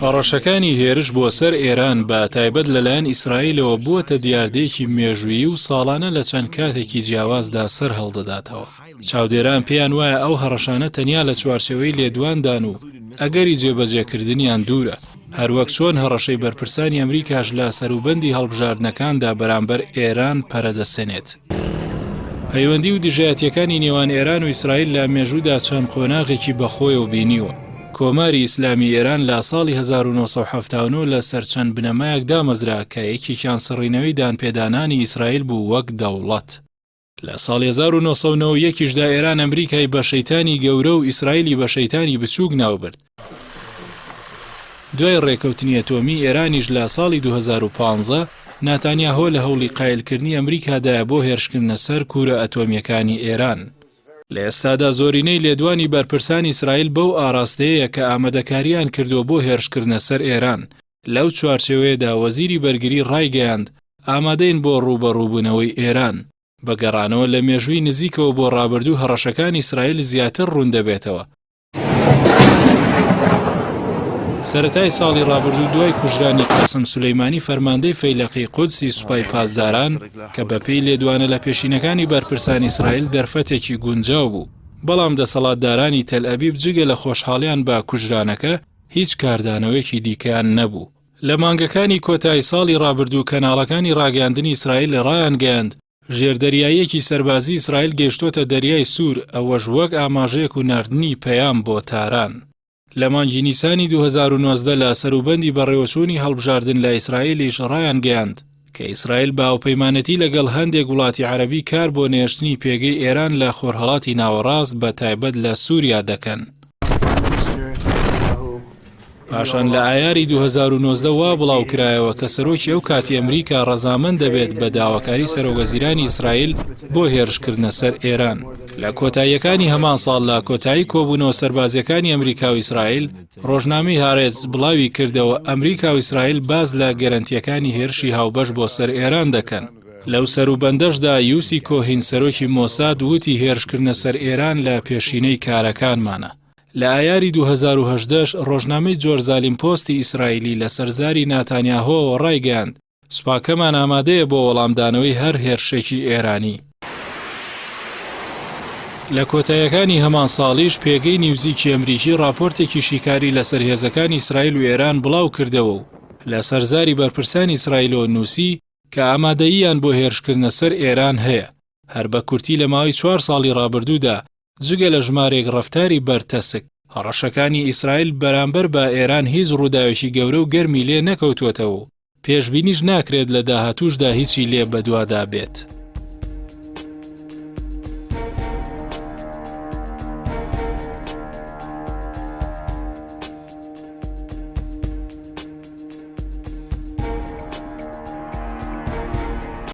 هەڕەشەکانی هێرش بۆ سەر ئێران بە تایبەت لەلایەن ئیسرائیلەوە بووەتە دیاردەیەکی مێژوویی و ساڵانە لە چەند کاتێکی جیاوازدا سەر هەڵدەداتەوە. چاودێران پێیان وایە ئەو هەڕەشانە تەنیا لە چوارچێوەی لێدواندان و ئەگەری جێبەجێکردنیان دوورە، هەروەک چۆن هەڕەشەی بەرپرسانی ئەمریکاش لە سەروبەندی هەڵبژاردنەکاندا بەرامبەر ئێران پەرەدەسێنێت. پەیوەندی و دژایەتیەکانی نێوان ئێران و ئیسرائیل لە مێژوودا چەند قۆناغێکی بەخۆیەوە بینیوە. کۆماری ئیسلامی ئێران لە ساڵی 1970 لە سەر چەند بنەمایەک دامەزرا کە یەکێکیان سڕینەوەی دانپێدانانی ئیسرائیل بوو وەک دەوڵەت. لە ساڵی 1991دا ئێران ئەمریکای بە شەیتانی گەورە و ئیسرائیلی بە شەیتانی بچووک ناوبرد. دوای ڕێکەوتنی ئەتۆمی ئێرانیش لە ساڵی 2015 ناتانیاهۆ لە هەوڵی قایلکردنی ئەمریکادایە بۆ هێرشکردنە سەر کوورە ئەتۆمیەکانی ئێران. لە ئێستادا زۆرینەی لێدوانی بەرپرسانی ئیسرائیل بەو ئاراستەیە کە ئامادەکاریان کردو بۆ هێرشکردنە سەر ئێران. لەو چوارچێوەیەدا وەزیری بەرگری ڕایگەیاند ئامادەین بۆ ڕوبەڕووبوونەوەی ئێران. بەگەڕانەوە لە مێژووی نزیکەوە بۆ ڕابردوو هەڕەشەکانی ئیسرائیل زیاتر ڕوون دەبێتەوە. سەرەتای ساڵی ڕابردوو دوای کوژرانی قاسم سولەیمانی فەرماندەی فەیلقی قودسی سوپای پاسداران کە بەپێی لێدوانە لە پێشینەکانی بەرپرسانی ئیسرائیل دەرفەتێکی گونجاو بوو، بەڵام دەسەڵاتدارانی تەل ئەبیب جگە لە خۆشحاڵیان بە کوژرانەکە هیچ کاردانەوەیەکی دیکەیان نەبوو. لە مانگەکانی کۆتایی ساڵی ڕابردوو کەناڵەکانی ڕاگەاندنی ئیسرائیل ڕایان گەیاند ژێردەریایەکی سەربازی ئیسرائیل گەیشتۆتە دەریای سوور، ئەوەش وەک ئاماژەیەک و ناردنی پەیام بۆ تاران. لە مانگی نیسانی 2019 لە سەروبەندی بەڕێوەچوونی هەڵبژاردن لە ئیسرائیلیش ڕایان گەیاند کە ئیسرائیل با هاوپەیمانەتی لەگەڵ هەندێک وڵاتی عەرەبی کار بۆ نێشتنی پێگەی ئێران لە خۆرهەڵاتی ناوەڕاست بە تایبەت لە سووریا دەکەن. پاشان لە ئایاری 2019 وا بڵاوکرایەوە کە سەرۆکی ئەو کاتی ئەمریکا ڕەزامەند دەبێت بە داواکاری سەرۆکوەزیرانی ئیسرائیل بۆ هێرشکردنە سەر ئێران. لە کۆتاییەکانی هەمان ساڵ لە کۆتایی کۆبوونەوە سەربازیەکانی ئەمریکا و ئیسرائیل ڕۆژنامەی هارێتس بڵاوی کردەوە ئەمریکا و ئیسرائیل باز لە گەرەنتیەکانی هێرشی هاوبەش بۆ سەر ئێران دەکەن. لەو سەروبەندەشدا یوسی کۆهین سەرۆکی مۆساد وتی هێرشکردنە سەر ئێران لە پێشینەی کارەکانمانە. لە ئایاری 2018 ڕۆژنامەی جۆرزالیم پۆستی ئیسرائیلی لە سەرزاری ناتانیاهۆ ڕایگەاند سوپاکەمان ئامادەیە بۆ وەڵامدانەوەی هەر هێرشێکی ئێرانی. لە کۆتاییەکانی هەمان ساڵیش پێگەی نیوزیکی ئەمریکی راپۆرتێکی شیکاری لەسەر هێزەکانی ئیسرائیل و ئێران بڵاو کردەوە و لە سەرزاری بەرپرسانی ئیسرائیلەوە نووسی کە ئامادەییان بۆ هێرشکردنە سەر ئێران هەیە. هەر بە کورتی لە ماوەی 4 ساڵی ڕابردوودا جگە لە ژمارێک ڕەفتاری بەرتەسک هەڕەشەکانی ئیسرائیل بەرامبەر بە ئێران هیچ ڕووداوێکی گەورە و گەرمی لێ نەکەوتوەتەوە و پێشبینیش ناکرێت لە داهاتووشدا هیچی لێ بەدوادا بێت.